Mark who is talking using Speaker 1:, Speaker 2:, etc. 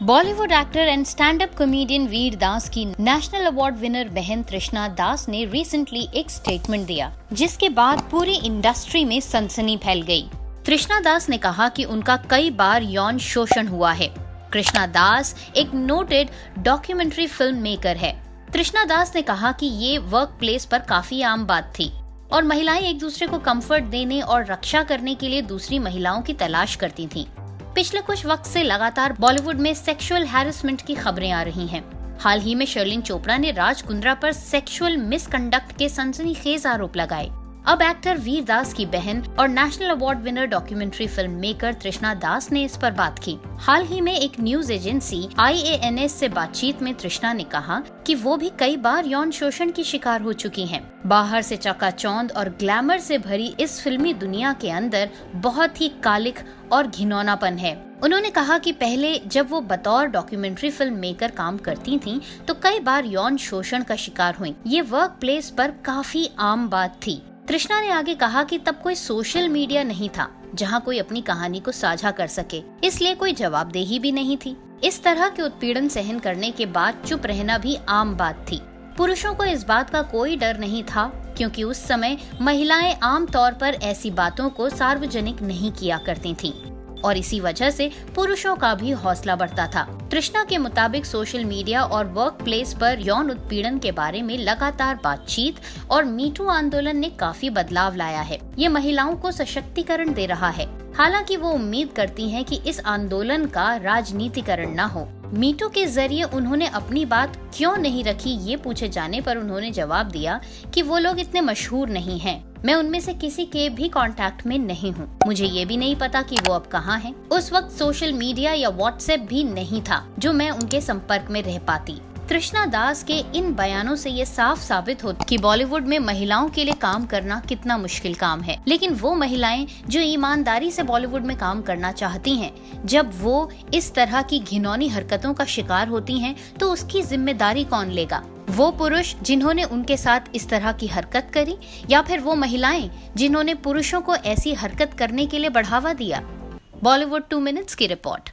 Speaker 1: Bollywood actor and stand up comedian Vir Das की national award winner बहन तृष्णा दास ने रिसेंटली एक स्टेटमेंट दिया, जिसके बाद पूरी इंडस्ट्री में सनसनी फैल गई। तृष्णा दास ने कहा कि उनका कई बार यौन शोषण हुआ है। तृष्णा दास एक नोटेड डॉक्यूमेंट्री फिल्म मेकर है। तृष्णा दास ने कहा कि ये वर्क प्लेस पर काफी आम बात थी और महिलाएं एक दूसरे को कंफर्ट देने और रक्षा करने के लिए दूसरी महिलाओं की तलाश करती थीं। पिछले कुछ वक्त से लगातार बॉलीवुड में सेक्सुअल हैरेसमेंट की खबरें आ रही हैं। हाल ही में शर्लिन चोपड़ा ने राज कुंद्रा पर सेक्सुअल मिसकंडक्ट के सनसनीखेज आरोप लगाए। अब एक्टर वीर दास की बहन और national award winner documentary film maker तृष्णा दास ने इस पर बात की। हाल ही में एक न्यूज एजेंसी IANS से बातचीत में तृष्णा ने कहा कि वो भी कई बार यौन शोषण की शिकार हो चुकी हैं। बाहर से चकाचौंध और ग्लैमर से भरी इस फिल्मी दुनिया के अंदर बहुत ही कालिख और घिनौनापन है। उन्होंने कहा कि पहले जब वो बतौर डॉक्यूमेंट्री फिल्म मेकर काम करती थीं, तो कई बार यौन शोषण का शिकार हुई। ये वर्क प्लेस पर काफी आम बात थी। तृष्णा ने आगे कहा कि तब कोई सोशल मीडिया नहीं था जहां कोई अपनी कहानी को साझा कर सके, इसलिए कोई जवाबदेही भी नहीं थी। इस तरह के उत्पीड़न सहन करने के बाद चुप रहना भी आम बात थी। पुरुषों को इस बात का कोई डर नहीं था, क्योंकि उस समय महिलाएं आम तौर पर ऐसी बातों को सार्वजनिक नहीं किया करती थीं और इसी वजह से पुरुषों का भी हौसला बढ़ता था। तृष्णा के मुताबिक सोशल मीडिया और वर्क प्लेस पर यौन उत्पीड़न के बारे में लगातार बातचीत और मीटू आंदोलन ने काफी बदलाव लाया है। ये महिलाओं को सशक्तिकरण दे रहा है। हालांकि वो उम्मीद करती हैं कि इस आंदोलन का राजनीतिकरण न हो। मीटू के जरिए उन्होंने अपनी बात क्यों नहीं रखी, ये पूछे जाने पर उन्होंने जवाब दिया कि वो लोग इतने मशहूर नहीं हैं। मैं उनमें से किसी के भी कांटेक्ट में नहीं हूँ। मुझे ये भी नहीं पता कि वो अब कहाँ हैं। उस वक्त सोशल मीडिया या व्हाट्सएप भी नहीं था जो मैं उनके संपर्क में रह पाती। तृष्णा दास के इन बयानों से ये साफ साबित होता कि बॉलीवुड में महिलाओं के लिए काम करना कितना मुश्किल काम है। लेकिन वो महिलाएं जो ईमानदारी से बॉलीवुड में काम करना चाहती हैं, जब वो इस तरह की घिनौनी हरकतों का शिकार होती हैं, तो उसकी जिम्मेदारी कौन लेगा? वो पुरुष जिन्होंने उनके साथ इस तरह की हरकत करी, या फिर वो महिलाएं जिन्होंने पुरुषों को ऐसी हरकत करने के लिए बढ़ावा दिया? बॉलीवुड 2 मिनट्स की रिपोर्ट।